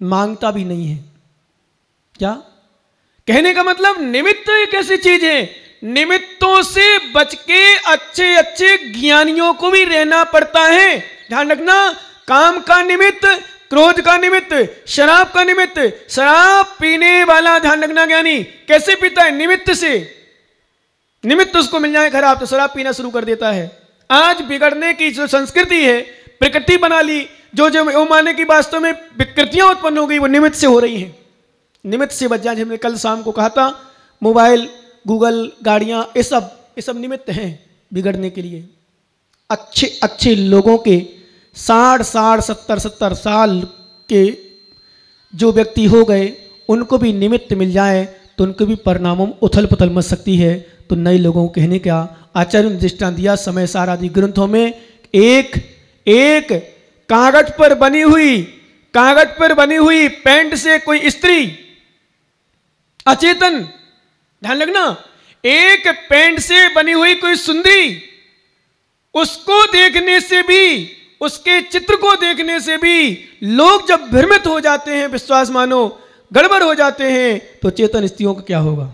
मांगता भी नहीं है। क्या कहने का मतलब, निमित्त एक ऐसी चीज है, निमित्तों से बच के अच्छे अच्छे ज्ञानियों को भी रहना पड़ता है। ध्यान रखना, काम का निमित्त, क्रोध का निमित्त, शराब का निमित्त। शराब पीने वाला, ध्यान रखना, ज्ञानी कैसे पीता है? निमित्त से। निमित्त उसको मिल जाए खराब तो शराब पीना शुरू कर देता है। आज बिगड़ने की जो संस्कृति है, प्रकृति बना ली, जो वो माने की वास्तव में विकृतियां उत्पन्न हो गई, वो निमित्त से हो रही हैं। निमित्त से बच जाए। हमने कल शाम को कहा था, मोबाइल, गूगल, गाड़ियां, ये सब निमित्त हैं बिगड़ने के लिए। अच्छे अच्छे लोगों के 60 70 साल के जो व्यक्ति हो गए, उनको भी निमित्त मिल जाए तो उनको भी परिणामों में उथल पुथल मच सकती है। तो नए लोगों को कहने का आचार्य ने दृष्टांत दिया समय सार आदि ग्रंथों में, एक कागज पर बनी हुई पैंट से कोई स्त्री अचेतन, ध्यान रखना, एक पैंट से बनी हुई कोई सुंदरी, उसको देखने से भी, उसके चित्र को देखने से भी लोग जब भ्रमित हो जाते हैं, विश्वास मानो गड़बड़ हो जाते हैं, तो चेतन स्त्रियों का क्या होगा?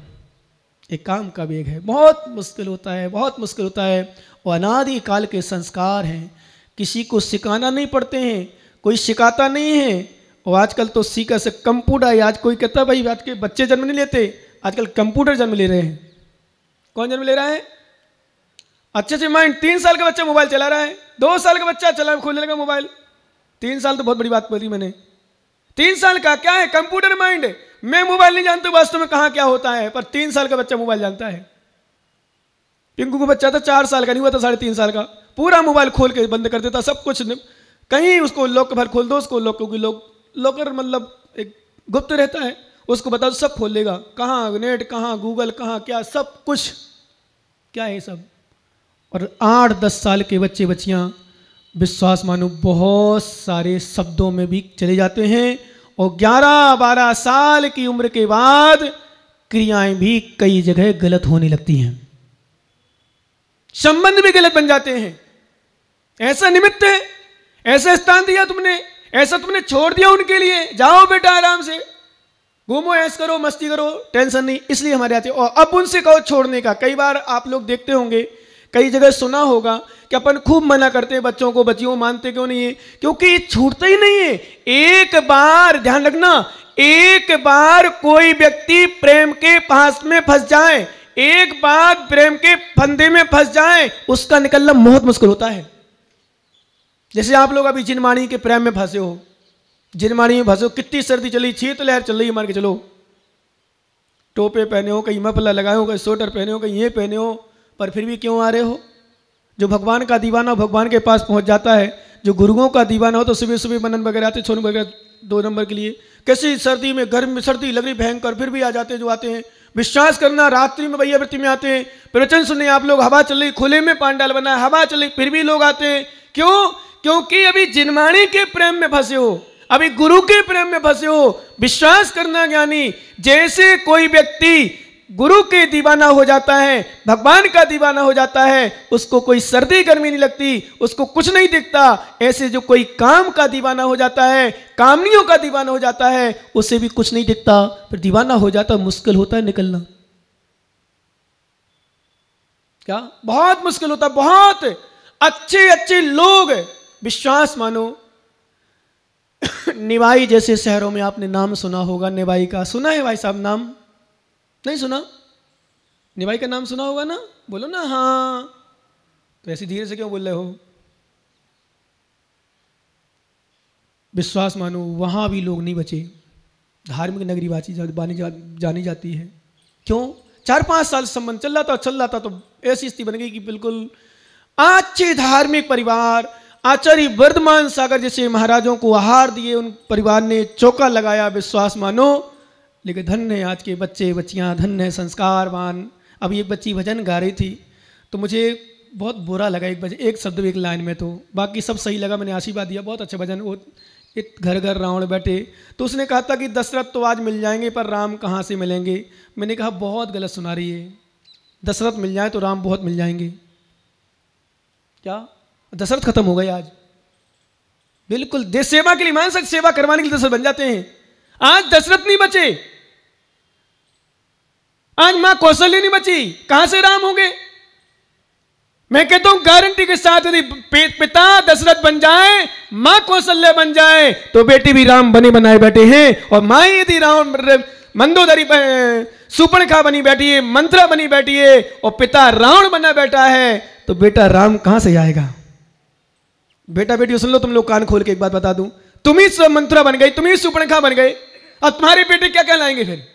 एक काम का वेग है, बहुत मुश्किल होता है, बहुत मुश्किल होता है। और अनादि काल के संस्कार हैं, किसी को सिखाना नहीं पड़ते हैं, कोई सिखाता नहीं है। और आजकल तो सीखा से कंप्यूटर, आज कोई कहता है भाई आज के बच्चे जन्म नहीं लेते, आजकल कंप्यूटर जन्म ले रहे हैं। कौन जन्म ले रहा है? अच्छे से माइंड, 3 साल का बच्चा मोबाइल चला रहा है, 2 साल का बच्चा चला खोलने लगा मोबाइल। 3 साल तो बहुत बड़ी बात बोली मैंने, 3 साल का क्या है? Computer mind. मैं मोबाइल नहीं जानता वास्तव में कहां क्या होता है, पर 3 साल का बच्चा मोबाइल जानता है। पिंकू का बच्चा था 4 साल का, नहीं हुआ था 3.5 साल का, पूरा मोबाइल खोल के बंद कर देता, सब कुछ। कहीं उसको लॉक भर खोल दो, उसको लॉकर मतलब एक गुप्त रहता है, उसको बताओ सब खोल लेगा। कहाँ नेट, कहाँ गूगल, कहाँ क्या, सब कुछ क्या है सब। और 8-10 साल के बच्चे बच्चियां विश्वास मानो बहुत सारे शब्दों में भी चले जाते हैं। और 11-12 साल की उम्र के बाद क्रियाएं भी कई जगह गलत होने लगती हैं, संबंध भी गलत बन जाते हैं। ऐसा निमित्त है, ऐसा स्थान दिया तुमने, ऐसा तुमने छोड़ दिया उनके लिए, जाओ बेटा आराम से घूमो, ऐश करो, मस्ती करो, टेंशन नहीं, इसलिए हमारे आते। और अब उनसे कहो छोड़ने का। कई बार आप लोग देखते होंगे, कई जगह सुना होगा कि अपन खूब मना करते हैं बच्चों को, बच्चियों मानते क्यों नहीं है? क्योंकि छूटता ही नहीं है। एक बार ध्यान रखना, एक बार कोई व्यक्ति प्रेम के पास में फंस जाए, एक बार प्रेम के फंदे में फंस जाए, उसका निकलना बहुत मुश्किल होता है। जैसे आप लोग अभी जिनमाणी के प्रेम में फंसे हो, जिनमाणी में फंसे हो, कितनी सर्दी चली, शीतलहर चल रही है, मान के चलो, टोपे पहने हो, कहीं मफलर लगाए हो, कहीं स्वेटर पहने हो, कहीं ये पहने हो, पर फिर भी क्यों आ रहे हो? जो भगवान का दीवाना भगवान के पास पहुंच जाता है, जो गुरुओं का दीवाना हो तो सुबह सुबह मनन वगैरह आते, छोनू वगैरह 2 नंबर के लिए, कैसी सर्दी में, गर्म में, सर्दी लग रही भयंकर, फिर भी आ जाते जो आते हैं। विश्वास करना, रात्रि में वैयावृत्ति में आते हैं, प्रवचन सुनने आप लोग, हवा चल रही, खुले में पांडाल बना है, हवा चल रही, फिर भी लोग आते हैं। क्यों? क्योंकि अभी जिनमाणी के प्रेम में फंसे हो, अभी गुरु के प्रेम में फंसे हो। विश्वास करना ज्ञानी, जैसे कोई व्यक्ति गुरु के दीवाना हो जाता है, भगवान का दीवाना हो जाता है, उसको कोई सर्दी गर्मी नहीं लगती, उसको कुछ नहीं दिखता। ऐसे जो कोई काम का दीवाना हो जाता है, कामनियों का दीवाना हो जाता है, उसे भी कुछ नहीं दिखता, फिर दीवाना हो जाता, मुश्किल होता है निकलना। क्या? बहुत मुश्किल होता है। बहुत अच्छे अच्छे लोग, विश्वास मानो, निवाई जैसे शहरों में आपने नाम सुना होगा, निवाई का सुना है भाई साहब? नाम नहीं सुना? निवाई का नाम सुना होगा ना? बोलो ना हाँ। तो ऐसी धीरे से क्यों बोल रहे हो? विश्वास मानो वहां भी लोग नहीं बचे। धार्मिक नगरी जानी जाती है। क्यों? 4-5 साल संबंध चल रहा था तो ऐसी स्थिति बन गई कि बिल्कुल अच्छे धार्मिक परिवार, आचार्य वर्धमान सागर जैसे महाराजों को आहार दिए, उन परिवार ने चौका लगाया, विश्वास मानो। लेकिन धन्य है आज के बच्चे बच्चियां, धन्य है संस्कारवान। अब एक बच्ची भजन गा रही थी तो मुझे बहुत बुरा लगा, एक शब्द एक लाइन में, तो बाकी सब सही लगा, मैंने आशीर्वाद दिया, बहुत अच्छा भजन। वो एक घर घर रावण बैठे, तो उसने कहा था कि दशरथ तो आज मिल जाएंगे पर राम कहाँ से मिलेंगे। मैंने कहा बहुत गलत सुना रही है, दशरथ मिल जाए तो राम बहुत मिल जाएंगे। क्या दशरथ खत्म हो गए आज? बिल्कुल देश सेवा के लिए, मान सकते सेवा करवाने के लिए दशरथ बन जाते हैं, आज दशरथ नहीं बचे, आज मां कौशल्य नहीं बची, कहां से राम होंगे? मैं कहता हूं गारंटी के साथ यदि पिता दशरथ बन जाए, मां कौशल्य बन जाए, तो बेटी भी राम बने बनाए बैठे हैं। और मां यदि राम मंदोदरी सुपर्णखा बनी बैठी है, मंत्रा बनी बैठी है, और पिता रावण बना बैठा है, तो बेटा राम कहां से आएगा? बेटा बेटी सुन लो, तुम लोग कान खोल के एक बात बता दूं, तुम ही मंत्रा बन गई, तुम ही सुपर्णखा बन गए, और तुम्हारे बेटे क्या कहलाएंगे फिर?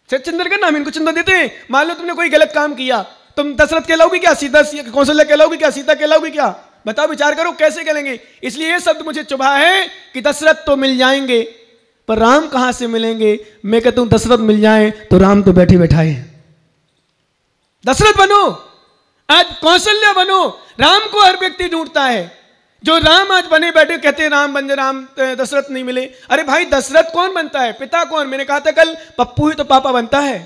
चिंतन करना, हम इनको चिंतन देते हैं। मान लो तुमने कोई गलत काम किया, तुम दशरथ कहलाओगी क्या? सीता कौशल्य कहलाओगी क्या? सीता कहलाओगी क्या? बताओ, विचार करो कैसे कहलेंगे। इसलिए ये शब्द मुझे चुभा है कि दशरथ तो मिल जाएंगे, पर राम कहां से मिलेंगे? मैं कहता हूं दशरथ मिल जाए तो राम तो बैठे बैठाए। दशरथ बनो, आज कौशल्य बनो। राम को हर व्यक्ति ढूंढता है, जो राम आज बने बैठे कहते हैं राम बन जाए, राम दशरथ नहीं मिले। अरे भाई, दशरथ कौन बनता है? पिता कौन? मैंने कहा था कल, पप्पू ही तो पापा बनता है,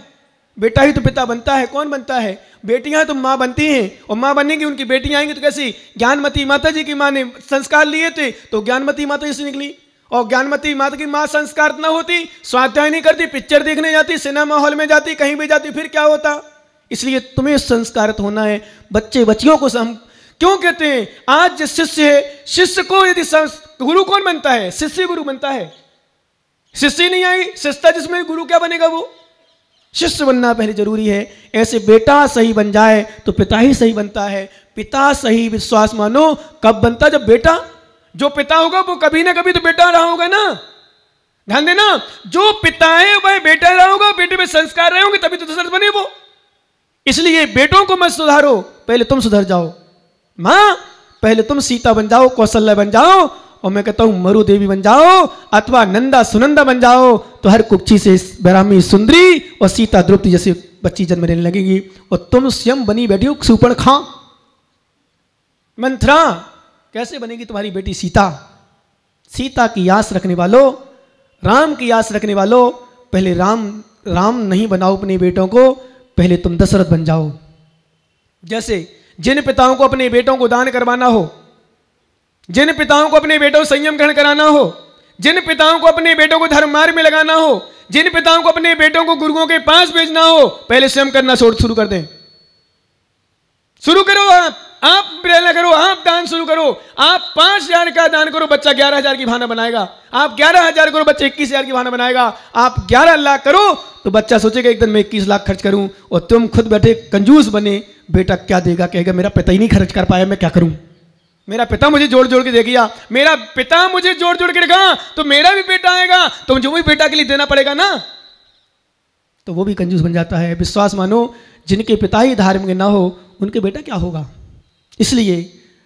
बेटा ही तो पिता बनता है। कौन बनता है? बेटियां तो मां बनती हैं, और मां बनने की उनकी बेटियां आएंगी तो कैसी? ज्ञानमती माता जी की मां ने संस्कार लिए थे तो ज्ञानमती माता जी से निकली, और ज्ञानमती माता की मां संस्कार न होती, स्वाध्याय नहीं करती, पिक्चर देखने जाती, सिनेमा हॉल में जाती, कहीं भी जाती, फिर क्या होता? इसलिए तुम्हें संस्कारित होना है। बच्चे बच्चियों को हम क्यों कहते हैं? आज जो शिष्य है, शिष्य को यदि गुरु कौन बनता है? शिष्य गुरु बनता है। शिष्य नहीं आई शिष्यता जिसमें, गुरु क्या बनेगा? वो शिष्य बनना पहले जरूरी है। ऐसे बेटा सही बन जाए तो पिता ही सही बनता है। पिता सही विश्वास मानो कब बनता? जब बेटा, जो पिता होगा वो कभी ना कभी तो बेटा रहा होगा ना। ध्यान देना, जो पिता है वह बेटा रहा होगा, बेटे में संस्कार रहे होंगे, तभी तो दशरथ बने वो। इसलिए बेटों को मत सुधारो, पहले तुम सुधर जाओ। मां, पहले तुम सीता बन जाओ, कौशल्य बन जाओ, और मैं कहता हूं मरु देवी बन जाओ, अथवा नंदा सुनंदा बन जाओ, तो हर कुक्षी से ब्राह्मी सुंदरी और सीता द्रौपदी जैसे बच्ची जन्म लेने लगेगी। और तुम स्वयं बनी बैठी हो सुपर्णखा, मंथरा कैसे बनेगी तुम्हारी बेटी सीता? सीता की आस रखने वालों, राम की आस रखने वालों, पहले राम नहीं बनाओ अपने बेटों को, पहले तुम दशरथ बन जाओ। जैसे जिन पिताओं को अपने बेटों को दान करवाना हो, जिन पिताओं को अपने बेटों को संयम ग्रहण कराना हो, जिन पिताओं को अपने बेटों को धर्म मार्ग में लगाना हो, जिन पिताओं को अपने बेटों को गुरुओं के पास भेजना हो, पहले स्वयं करना शुरू कर दें। शुरू करो, आप प्रेरणा करो, आप दान शुरू करो। आप 5,000 का दान करो, बच्चा 11,000 की भावना बनाएगा। आप 11,000 करो, बच्चा 21,000 की भावना बनाएगा। आप 11 लाख करो तो बच्चा सोचेगा एक दिन मैं 21 लाख खर्च करूं। और तुम खुद बैठे कंजूस बने, बेटा क्या देगा? कहेगा मेरा पिता ही नहीं खर्च कर पाया, मैं क्या करूं? मेरा पिता मुझे जोड़ जोड़ के दे गया, मेरा पिता मुझे जोड़ जोड़ के रखा, तो मेरा भी बेटा आएगा तो मुझे वही बेटा के लिए देना पड़ेगा ना। तो वो भी कंजूस बन जाता है। विश्वास मानो, जिनके पिता ही धार्मिक ना हो उनके बेटा क्या होगा? इसलिए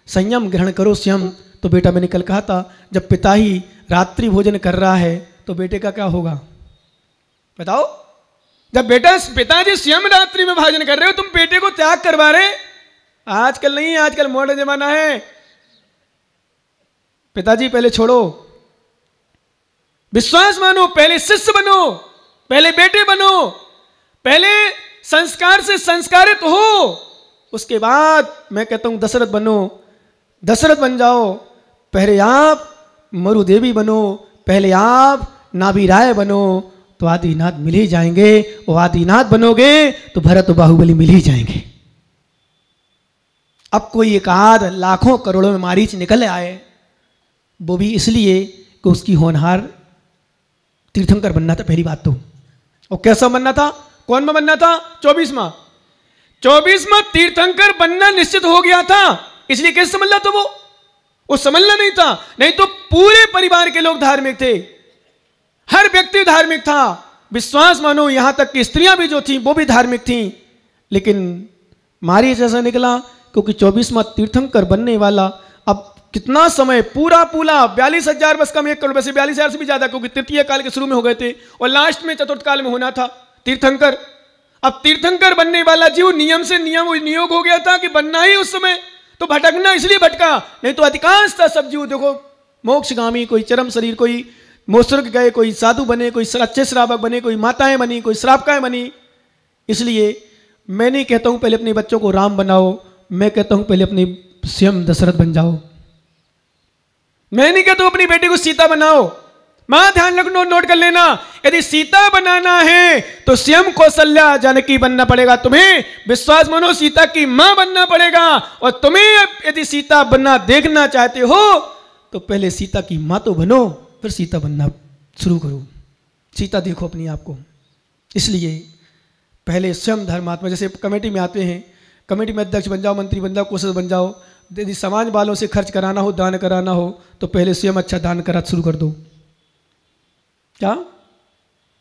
संयम ग्रहण करो स्वयं। तो बेटा, मैंने कल कहा था, जब पिता ही रात्रि भोजन कर रहा है तो बेटे का क्या होगा? बताओ। जब पिताजी स्वयं रात्रि में भोजन कर रहे हो, तुम बेटे को त्याग करवा रहे। आजकल नहीं, आजकल मॉडर्न जमाना है। पिताजी पहले छोड़ो, विश्वास मानो, पहले शिष्य बनो, पहले बेटे बनो, पहले संस्कार से संस्कारित हो, उसके बाद मैं कहता हूं दशरथ बनो। दशरथ बन जाओ, पहले आप मरु देवी बनो, पहले आप नाभिराय बनो, तो आदिनाथ मिल ही जाएंगे। और आदिनाथ बनोगे तो भरत और बाहुबली मिल ही जाएंगे। अब कोई एक आध लाखों करोड़ों में मारीच निकल आए, वो भी इसलिए कि उसकी होनहार तीर्थंकर बनना था पहली बात तो। और कैसा बनना था? कौन में बनना था? 24वां तीर्थंकर बनना निश्चित हो गया था। इसलिए कैसे समझ ला? तो वो समझना नहीं था, नहीं तो पूरे परिवार के लोग धार्मिक थे, हर व्यक्ति धार्मिक था। विश्वास मानो, यहां तक कि स्त्रियां भी जो थी वो भी धार्मिक थी। लेकिन मारी जैसा निकला, क्योंकि 24वां तीर्थंकर बनने वाला अब कितना समय पूरा 42,000 वर्ष कम 1 करोड़, वैसे 42,000 से भी ज्यादा, क्योंकि तृतीय काल के शुरू में हो गए थे और लास्ट में चतुर्थ काल में होना था तीर्थंकर। अब तीर्थंकर बनने वाला जीव नियम से नियोग हो गया था कि बनना ही उस समय, तो भटकना इसलिए भटका, नहीं तो अधिकांश था सब जीव देखो मोक्षगामी, कोई चरम शरीर, कोई मोस्वर्ग गए, कोई साधु बने, कोई अच्छे श्रावक बने, कोई माताएं बनी, कोई श्रावकाएं बनी। इसलिए मैं नहीं कहता हूं पहले अपने बच्चों को राम बनाओ, मैं कहता हूं पहले अपने स्वयं दशरथ बन जाओ। मैं नहीं कहता हूं अपनी बेटी को सीता बनाओ, मां ध्यान रखना, नोट कर लेना, यदि सीता बनाना है तो स्वयं कौशल्या जानकी बनना पड़ेगा तुम्हें। विश्वास मानो, सीता की मां बनना पड़ेगा। और तुम्हें यदि सीता बनना देखना चाहते हो तो पहले सीता की मां तो बनो, फिर सीता बनना शुरू करो। सीता देखो अपनी आप को। इसलिए पहले स्वयं धर्मात्मा, जैसे कमेटी में आते हैं, कमेटी में अध्यक्ष बन जाओ, मंत्री बन जाओ, कोषाध्यक्ष बन जाओ। यदि समाज वालों से खर्च कराना हो, दान कराना हो, तो पहले स्वयं अच्छा दान करा शुरू कर दो। क्या?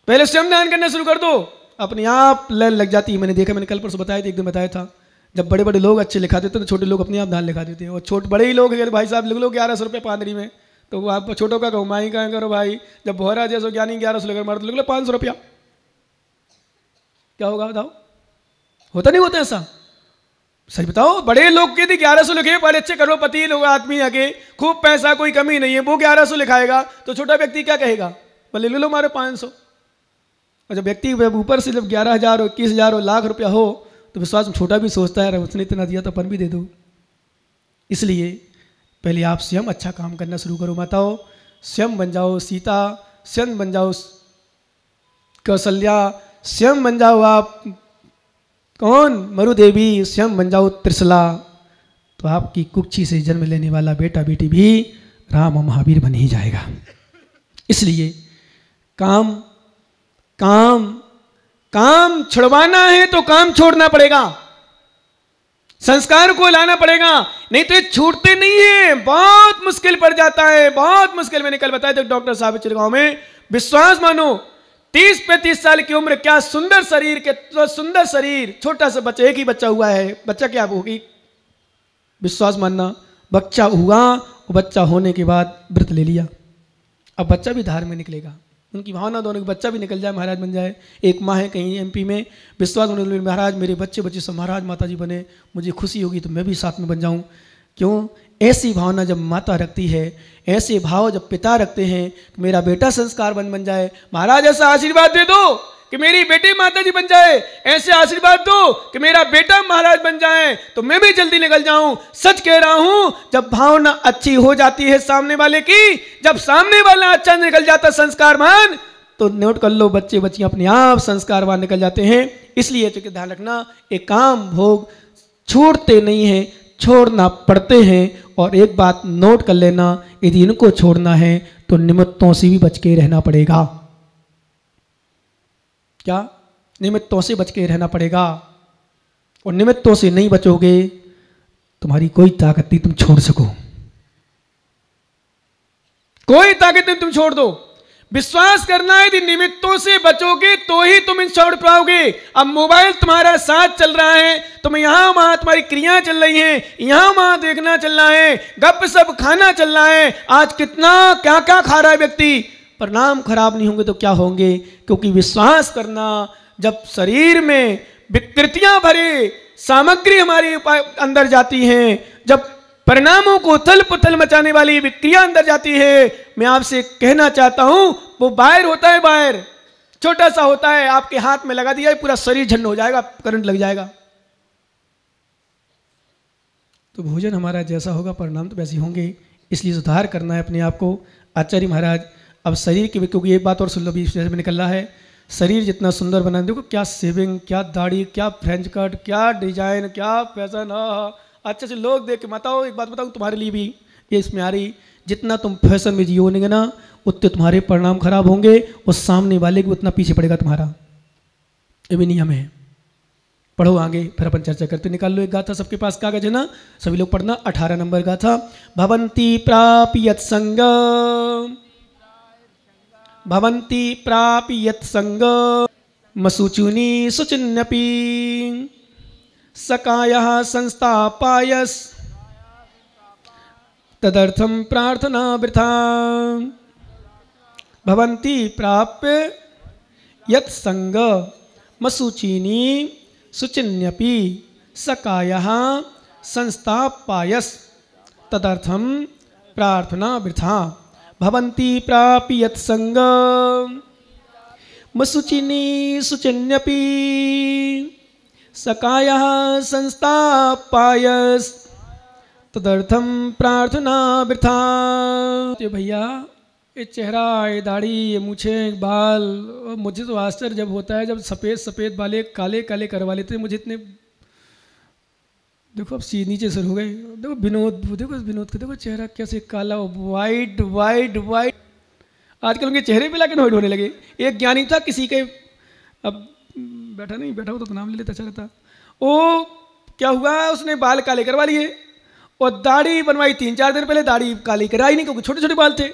पहले स्वयं दान करना शुरू कर दो, अपने आप लाइन लग जाती है। मैंने देखा, मैंने कल परसों बताया था, एक दिन बताया था, जब बड़े बड़े लोग अच्छे लिखा देते तो छोटे लोग अपने आप दान लिखा देते हैं। और छोटे बड़े ही लोग भाई साहब लिख लो 1100 रुपये पादरी में, तो आप छोटों का कहो माई का करो भाई। जब बोहरा जैसो ज्ञानी 1100 लेकर मारो तो लिख लो 500 रुपया। क्या होगा बताओ? होता नहीं होता ऐसा? सही बताओ। बड़े लोग के 1100 लिखे, बड़े अच्छे करोड़पति लोग आदमी आगे, खूब पैसा, कोई कमी नहीं है, वो 1100 लिखाएगा तो छोटा व्यक्ति क्या कहेगा? बोले ले लो मारे 500। और जब व्यक्ति ऊपर से जब 11,000 और 21,000 और लाख रुपया हो तो विश्वास में छोटा भी सोचता है, उसने इतना दिया तो अपन भी दे दो। इसलिए पहले आप स्वयं अच्छा काम करना शुरू करो माताओं। स्वयं बन जाओ सीता, स्वयं बन जाओ कौशल्या, स्वयं बन जाओ आप कौन? मरुदेवी, स्वयं बन जाओ त्रिशला। तो आपकी कुक्षी से जन्म लेने वाला बेटा बेटी भी राम और महावीर बन ही जाएगा। इसलिए काम काम काम छुड़वाना है तो काम छोड़ना पड़ेगा, संस्कार को लाना पड़ेगा, नहीं तो ये छूटते नहीं है, बहुत मुश्किल पड़ जाता है, बहुत मुश्किल। मैंने कल बताया था डॉक्टर साहब चिरगांव में, विश्वास मानो 30-35 साल की उम्र, क्या सुंदर शरीर के, तो सुंदर शरीर, छोटा सा बच्चा, एक ही बच्चा हुआ है, बच्चा क्या होगी? विश्वास मानना, बच्चा हुआ, बच्चा होने के बाद व्रत ले लिया, अब बच्चा भी धार में निकलेगा। उनकी भावना दोनों की, बच्चा भी निकल जाए, महाराज बन जाए। एक माँ है कहीं एमपी में, विश्वास होने, महाराज मेरे बच्चे बच्चे सब महाराज माता जी बने, मुझे खुशी होगी तो मैं भी साथ में बन जाऊँ। क्यों? ऐसी भावना जब माता रखती है, ऐसे भाव जब पिता रखते हैं, मेरा बेटा संस्कार बन जाए, महाराज ऐसा आशीर्वाद दे दो कि मेरी बेटी माता जी बन जाए, ऐसे आशीर्वाद दो कि मेरा बेटा महाराज बन जाए, तो मैं भी जल्दी निकल जाऊं। सच कह रहा हूं, जब भावना अच्छी हो जाती है सामने वाले की, जब सामने वाला अच्छा निकल जाता संस्कारवान, तो नोट कर लो बच्चे बच्चियां अपने आप संस्कारवान निकल जाते हैं। इसलिए तो ध्यान रखना, एक काम भोग छोड़ते नहीं हैं, छोड़ना पड़ते हैं। और एक बात नोट कर लेना, यदि इनको छोड़ना है तो निमित्तों से भी बच के रहना पड़ेगा। क्या? निमित्तों से बच के रहना पड़ेगा। और निमित्तों से नहीं बचोगे, तुम्हारी कोई ताकत नहीं तुम छोड़ सको, कोई ताकत नहीं तुम छोड़ दो। विश्वास करना है, यदि निमित्तों से बचोगे तो ही तुम इन छोड़ पाओगे। अब मोबाइल तुम्हारा साथ चल रहा है, तुम यहां वहां तुम्हारी क्रियाएं चल रही हैं, यहां वहां देखना चल रहा है, गप सप खाना चल रहा है, आज कितना क्या क्या खा रहा है व्यक्ति, परिणाम खराब नहीं होंगे तो क्या होंगे? क्योंकि विश्वास करना, जब शरीर में विकृतियां भरे सामग्री हमारे अंदर जाती हैं, जब परिणामों को उथल पुथल मचाने वाली विक्रिया अंदर जाती है, मैं आपसे कहना चाहता हूं, वो वायर होता है, वायर छोटा सा होता है, आपके हाथ में लगा दिया पूरा शरीर झंड हो जाएगा, करंट लग जाएगा। तो भोजन हमारा जैसा होगा परिणाम तो वैसे होंगे। इसलिए सुधार करना है अपने आप को। आचार्य महाराज अब शरीर की, क्योंकि एक बात और सुन लो, बीच में निकल रहा है, शरीर जितना सुंदर बना, देखो क्या सेविंग, क्या दाढ़ी, क्या फ्रेंच कट, क्या डिजाइन, क्या फैशन, अच्छे से लोग देख के बताओ। एक बात बताऊँ तुम्हारे लिए भी ये इसमें आ रही, जितना तुम फैशन में जियोगे ना, उतने तुम्हारे परिणाम खराब होंगे और सामने वाले को उतना पीछे पड़ेगा तुम्हारा। ये भी नियम है। पढ़ो आगे, फिर अपन चर्चा करते। निकाल लो एक गाथा, सबके पास कागज है ना, सभी लोग पढ़ना। 18 नंबर गाथा। भवंती प्रापियत संग, भवंती प्रापियत संग, मसूचुनी सुचिन्नपि, सकायः संस्थापायस, तदर्थम प्रार्थना वृथा। भवंती प्राप्य यत् संग, मसूचिनी सुचिन्यपि, सकायः संस्थापायस, तदर्थम प्रार्थना वृथा। भवंती प्राप्य यत् संग, मसूचिनी सुचिन्यपि, सकायः संस्थापायस, तदर्थम प्रार्थना वृथा। तो भैया ये चेहरा, ये दाढ़ी, ये मूछें, बाल, और मुझे तो आश्चर्य जब होता है जब सफ़ेद सफ़ेद वाले काले काले करवा लेते हैं। मुझे इतने, देखो अब नीचे से हो गए। देखो विनोद, देखो विनोद का देखो चेहरा कैसे काला, वाइट वाइट वाइट। आजकल उनके चेहरे पे लाके वाइट होने लगे। एक ज्ञानी था किसी के, अब बैठा नहीं, बैठा हो तो नाम ले लेता अच्छा रहता। वो क्या हुआ, उसने बाल काले करवा लिए और दाढ़ी बनवाई 3-4 दिन पहले, दाढ़ी काली कराई नहीं क्योंकि छोटे छोटे बाल थे।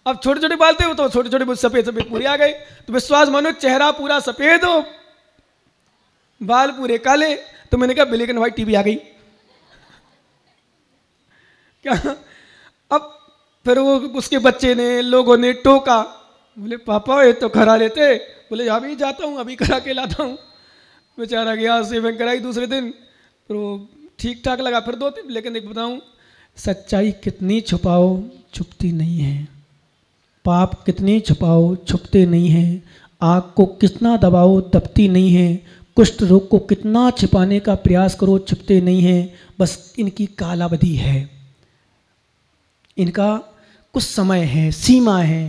अब छोटे छोटे बाल थे तो छोटे छोटे सफ़ेद सफ़ेद पूरे आ गए। तो विश्वास मानो चेहरा पूरा सफ़ेद हो, बाल पूरे काले। तो मैंने कहा ब्लैक एंड व्हाइट टीवी आ गई क्या। अब फिर वो उसके बच्चे ने, लोगों ने टोका, बोले पापा ये तो करा लेते। बोले अभी जाता हूँ, अभी करा के लाता हूँ। बेचारा गया, सेविंग कराई दूसरे दिन, फिर वो ठीक ठाक लगा। फिर 2 दिन, लेकिन एक बताऊँ, सच्चाई कितनी छुपाओ छुपती नहीं है, पाप कितनी छुपाओ छुपते नहीं हैं, आग को कितना दबाओ दबती नहीं है, कुष्ठ रोग को कितना छिपाने का प्रयास करो छुपते नहीं हैं। बस इनकी कालावधि है, इनका कुछ समय है, सीमा है,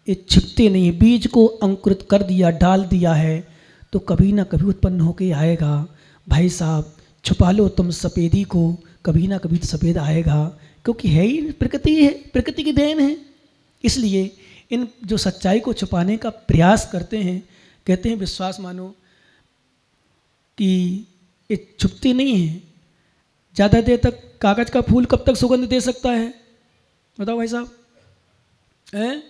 ये छिपते नहीं है। बीज को अंकुरित कर दिया, डाल दिया है तो कभी ना कभी उत्पन्न होके आएगा। भाई साहब छुपा लो तुम सफ़ेदी को, कभी ना कभी तो सफ़ेद आएगा, क्योंकि है ही प्रकृति, है प्रकृति की देन है। इसलिए इन जो सच्चाई को छुपाने का प्रयास करते हैं, कहते हैं विश्वास मानो कि ये छुपती नहीं है। ज़्यादा देर तक कागज़ का फूल कब तक सुगंध दे सकता है, बताओ भाई साहब, हैं?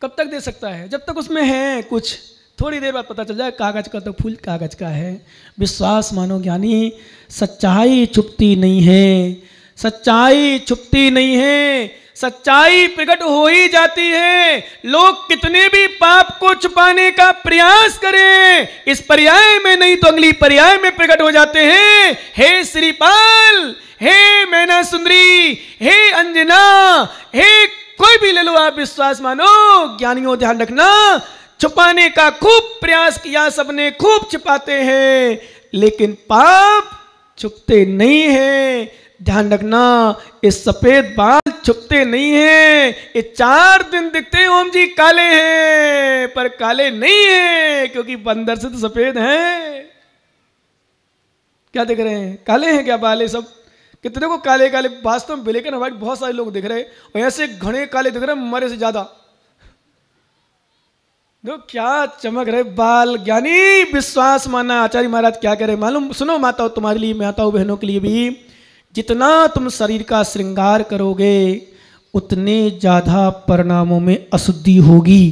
कब तक दे सकता है? जब तक उसमें है कुछ, थोड़ी देर बाद पता चल जाए कागज़ का तो फूल कागज़ का है। विश्वास मानो ज्ञानी, सच्चाई छुपती नहीं है, सच्चाई छुपती नहीं है, सच्चाई प्रकट हो ही जाती है। लोग कितने भी पाप को छुपाने का प्रयास करें, इस पर्याय में नहीं तो अगली पर्याय में प्रकट हो जाते हैं। हे श्रीपाल, हे मैना सुंदरी, हे अंजना, हे कोई भी ले लो आप, विश्वास मानो ज्ञानियों ध्यान रखना, छुपाने का खूब प्रयास किया सबने, खूब छिपाते हैं, लेकिन पाप छुपते नहीं है। ध्यान रखना, ये सफेद बाल छुपते नहीं हैं। ये 4 दिन दिखते हैं ओम जी काले हैं, पर काले नहीं हैं, क्योंकि अंदर से तो सफेद हैं। क्या दिख रहे हैं? काले हैं क्या बाल? सब कितने को काले काले, वास्तव में ब्लैक एंड व्हाइट बहुत सारे लोग दिख रहे हैं, और ऐसे घने काले दिख रहे हैं मरे से ज्यादा। देखो क्या चमक रहे बाल। ज्ञानी विश्वास माना, आचार्य महाराज क्या कह रहे मालूम? सुनो माताओं, तुम्हारे लिए, माताओं बहनों के लिए भी, जितना तुम शरीर का श्रृंगार करोगे उतने ज्यादा परिणामों में अशुद्धि होगी।